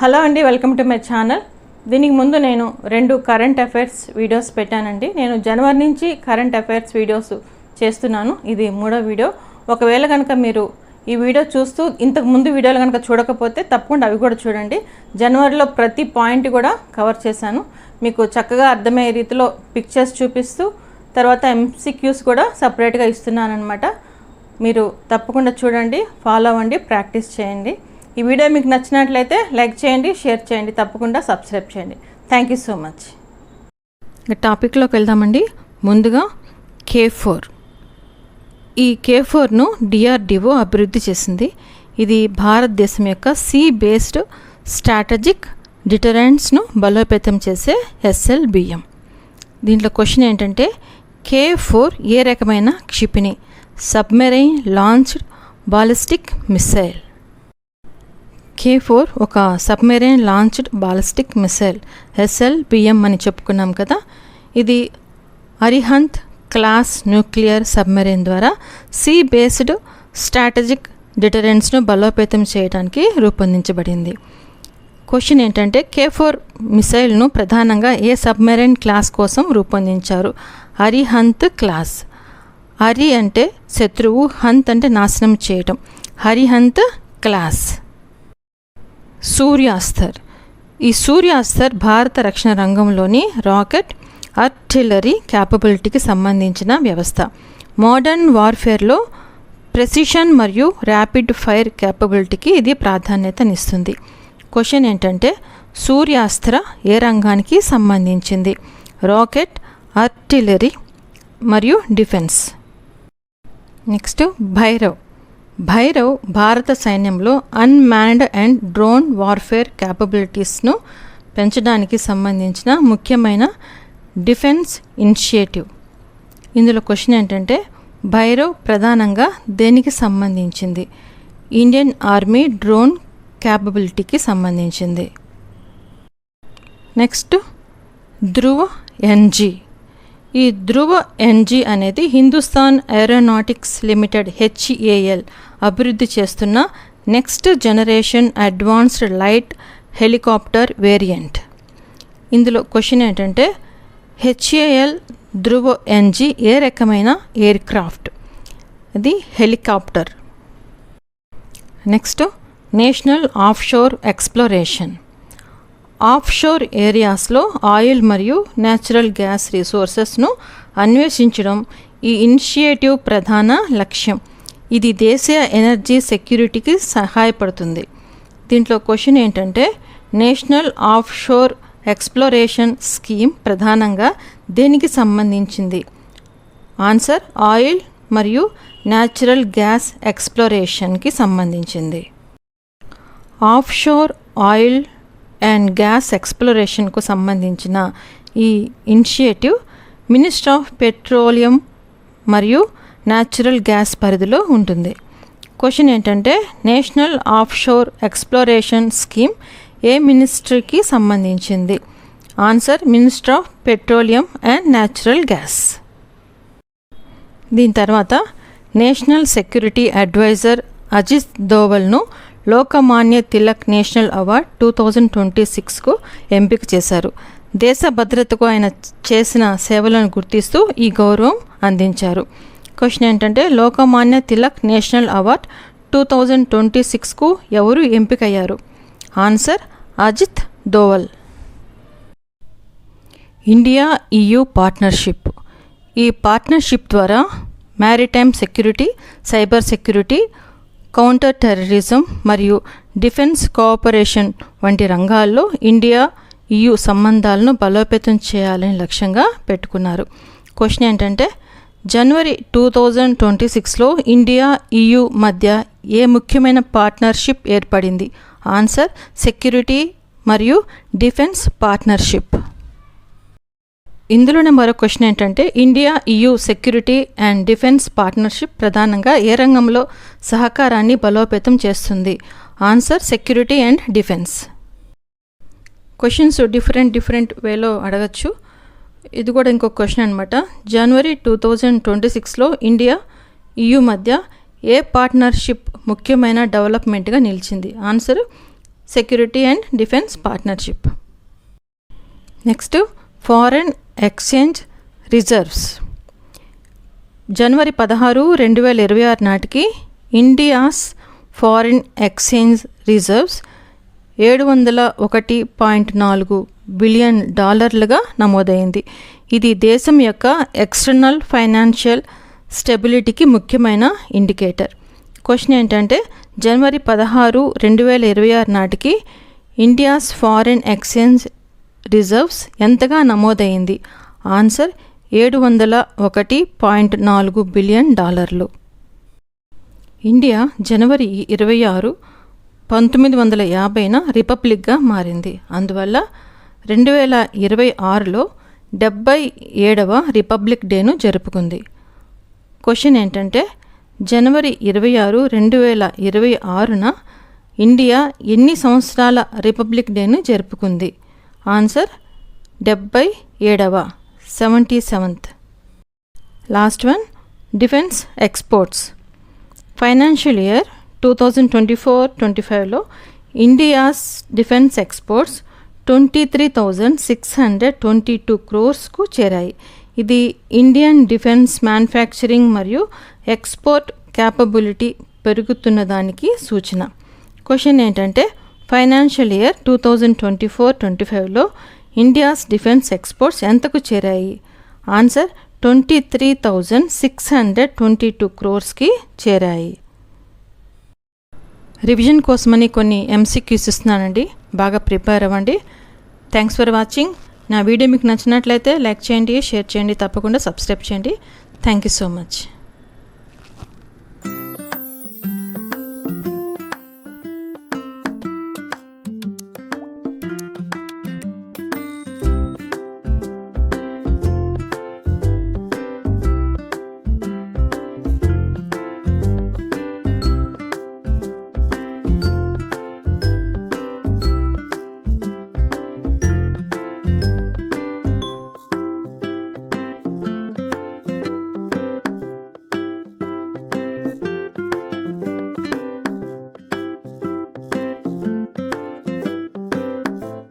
Hello అండి, welcome to my channel. దీనికి ముందు నేను 2 కరెంట్ అఫైర్స్ వీడియోస్ పెట్టానండి. నేను జనవరి నుంచి కరెంట్ అఫైర్స్ వీడియోస్ చేస్తున్నాను. ఇది 3వ వీడియో. ఒకవేళ కనుక మీరు ఈ వీడియో చూస్తూ ఇంతకు ముందు వీడియోలు కనుక చూడకపోతే తప్పకుండా అవి కూడా చూడండి. జనవరిలో ప్రతి పాయింట్ కూడా కవర్ చేశాను. మీకు చక్కగా అర్థమయ్యే రీతిలో పిక్చర్స్ చూపిస్తూ తర్వాత ఎంసీక్యూస్ కూడా సపరేట్గా ఇస్తున్నాను అనమాట. మీరు తప్పకుండా చూడండి, ఫాలో అవ్వండి, ప్రాక్టీస్ చేయండి. ఈ వీడియో మీకు నచ్చినట్లయితే లైక్ చేయండి, షేర్ చేయండి, తప్పకుండా సబ్స్క్రైబ్ చేయండి. Thank you so much. టాపిక్లోకి వెళ్దామండి. ముందుగా K4. ఈ K4ను DRDO అభివృద్ధి చేసింది. ఇది భారతదేశం యొక్క సీ బేస్డ్ స్ట్రాటజిక్ డిటరెంట్స్ను బలోపేతం చేసే SLBM. దీంట్లో క్వశ్చన్ ఏంటంటే K4 ఏ రకమైన క్షిపణి? Submarine launched ballistic missile. K4 ఒక submarine launched ballistic missile, SLBM అని చెప్పుకున్నాం కదా. ఇది అరిహంత్ క్లాస్ న్యూక్లియర్ సబ్మెరైన్ ద్వారా సీ బేస్డ్ స్ట్రాటజిక్ డిటరెంట్స్ను బలోపేతం చేయడానికి రూపొందించబడింది. క్వశ్చన్ ఏంటంటే K4 మిసైల్ను ప్రధానంగా ఏ సబ్మెరైన్ క్లాస్ కోసం రూపొందించారు? అరిహంత్ క్లాస్. అరి అంటే శత్రువు, హంత్ అంటే నాశనం చేయటం. అరిహంత్ క్లాస్. సూర్యాస్తర్. ఈ సూర్యాస్తర్ భారత రక్షణ రంగంలోని రాకెట్ ఆర్టిల్లరీ క్యాపబిలిటీకి సంబంధించిన వ్యవస్థ. మోడర్న్ వార్ఫేర్లో ప్రెసిషన్ మరియు ర్యాపిడ్ ఫైర్ క్యాపబిలిటీకి ఇది ప్రాధాన్యతనిస్తుంది. క్వశ్చన్ ఏంటంటే సూర్యాస్త్ర ఏ రంగానికి సంబంధించింది? రాకెట్, ఆర్టిల్లరీ మరియు డిఫెన్స్. నెక్స్ట్ భైరవ్. భైరవ్ భారత సైన్యంలో అన్మాన్డ్ అండ్ డ్రోన్ వార్ఫేర్ క్యాపబిలిటీస్ను పెంచడానికి సంబంధించిన ముఖ్యమైన డిఫెన్స్ ఇనిషియేటివ్. ఇందులో క్వశ్చన్ ఏంటంటే భైరవ్ ప్రధానంగా దేనికి సంబంధించింది? ఇండియన్ ఆర్మీ డ్రోన్ క్యాపబిలిటీకి సంబంధించింది. నెక్స్ట్ ధ్రువ NG. ఈ ధ్రువ NG అనేది హిందుస్థాన్ ఏరోనాటిక్స్ లిమిటెడ్ HAL అభివృద్ధి చేస్తున్న next generation advanced light helicopter variant. ఇందులో క్వశ్చన్ ఏంటంటే HAL ధ్రువ NG ఏ రకమైన ఎయిర్ క్రాఫ్ట్? అది helicopter. Next national offshore exploration. Offshore ఏరియాస్లో ఆయిల్ మరియు న్యాచురల్ గ్యాస్ రిసోర్సెస్ను అన్వేషించడం ఈ ఇనిషియేటివ్ ప్రధాన లక్ష్యం. ఇది దేశీయ ఎనర్జీ సెక్యూరిటీకి సహాయపడుతుంది. దీంట్లో క్వశ్చన్ ఏంటంటే నేషనల్ ఆఫ్షోర్ ఎక్స్ప్లోరేషన్ స్కీమ్ ప్రధానంగా దేనికి సంబంధించింది? ఆన్సర్ ఆయిల్ మరియు న్యాచురల్ గ్యాస్ ఎక్స్ప్లోరేషన్కి సంబంధించింది. ఆఫ్షోర్ ఆయిల్ అండ్ గ్యాస్ ఎక్స్ప్లోరేషన్కు సంబంధించిన ఈ ఇనిషియేటివ్ మినిస్ట్రీ ఆఫ్ పెట్రోలియం మరియు న్యాచురల్ గ్యాస్ పరిధిలో ఉంటుంది. క్వశ్చన్ ఏంటంటే నేషనల్ ఆఫ్షోర్ ఎక్స్ప్లోరేషన్ స్కీమ్ ఏ మినిస్ట్రీకి సంబంధించింది? Answer ministry of petroleum and natural gas. దీని తర్వాత నేషనల్ సెక్యూరిటీ అడ్వైజర్ అజిత్ దోవల్ను లోకమాన్య తిలక్ నేషనల్ అవార్డ్ 2026కు ఎంపిక చేశారు. దేశ భద్రతకు ఆయన చేసిన సేవలను గుర్తిస్తూ ఈ గౌరవం అందించారు. క్వశ్చన్ ఏంటంటే లోకమాన్య తిలక్ నేషనల్ అవార్డ్ 2026కు ఎవరు ఎంపికయ్యారు? Answer Ajit Doval. India EU partnership. ఈ పార్ట్నర్షిప్ ద్వారా maritime security, cyber security, counter terrorism మరియు డిఫెన్స్ కోఆపరేషన్ వంటి రంగాల్లో ఇండియా EU సంబంధాలను బలోపేతం చేయాలని లక్ష్యంగా పెట్టుకున్నారు. క్వశ్చన్ ఏంటంటే జనవరి 2026లో ఇండియా EU మధ్య ఏ ముఖ్యమైన పార్ట్నర్షిప్ ఏర్పడింది? ఆన్సర్ సెక్యూరిటీ మరియు డిఫెన్స్ పార్ట్నర్షిప్. ఇందులోనే మరో క్వశ్చన్ ఏంటంటే India EU security and defence partnership ప్రధానంగా ఏ రంగంలో సహకారాన్ని బలోపేతం చేస్తుంది? Answer security and defence. Questions different వేలో అడగచ్చు. ఇది కూడా ఇంకొక క్వశ్చన్ అనమాట. జనవరి 2026లో ఇండియా EU మధ్య ఏ పార్ట్నర్షిప్ ముఖ్యమైన డెవలప్మెంట్గా నిలిచింది? Answer security and defence partnership. Next foreign exchange reserves. జనవరి 16, 2026 నాటికి India's foreign exchange reserves $701.4 billion నమోదైంది. ఇది దేశం యొక్క ఎక్స్టర్నల్ ఫైనాన్షియల్ స్టెబిలిటీకి ముఖ్యమైన ఇండికేటర్. క్వశ్చన్ ఏంటంటే జనవరి 16, 2026 నాటికి ఇండియాస్ ఫారిన్ ఎక్స్చేంజ్ రిజర్వ్స్ ఎంతగా నమోదైంది? Answer $701.4 billion. ఇండియా జనవరి 26, 1950న రిపబ్లిక్గా మారింది. అందువల్ల 2026లో 77వ రిపబ్లిక్ డేను జరుపుకుంది. క్వశ్చన్ ఏంటంటే జనవరి 26, 2026న ఇండియా ఎన్ని సంవత్సరాల రిపబ్లిక్ డేను జరుపుకుంది? ఆన్సర్ 77వ, 77th. Last one defence exports. Financial year 2024-25లో ఇండియాస్ డిఫెన్స్ ఎక్స్పోర్ట్స్ 23,622 క్రోర్స్కు చేరాయి. ఇది ఇండియన్ డిఫెన్స్ మ్యానుఫ్యాక్చరింగ్ మరియు ఎక్స్పోర్ట్ క్యాపబిలిటీ పెరుగుతున్న దానికి సూచన. క్వశ్చన్ ఏంటంటే ఫైనాన్షియల్ ఇయర్ 2024-25లో ఇండియాస్ డిఫెన్స్ ఎక్స్పోర్ట్స్ ఎంతకు చేరాయి? ఆన్సర్ 23,622 క్రోర్స్కి చేరాయి. రివిజన్ కోసమని కొన్ని MCQs ఇస్తున్నానండి, బాగా ప్రిపేర్ అవ్వండి. Thanks for watching. నా వీడియో మీకు నచ్చినట్లయితే లైక్ చేయండి, షేర్ చేయండి, తప్పకుండా సబ్స్క్రైబ్ చేయండి. Thank you so much.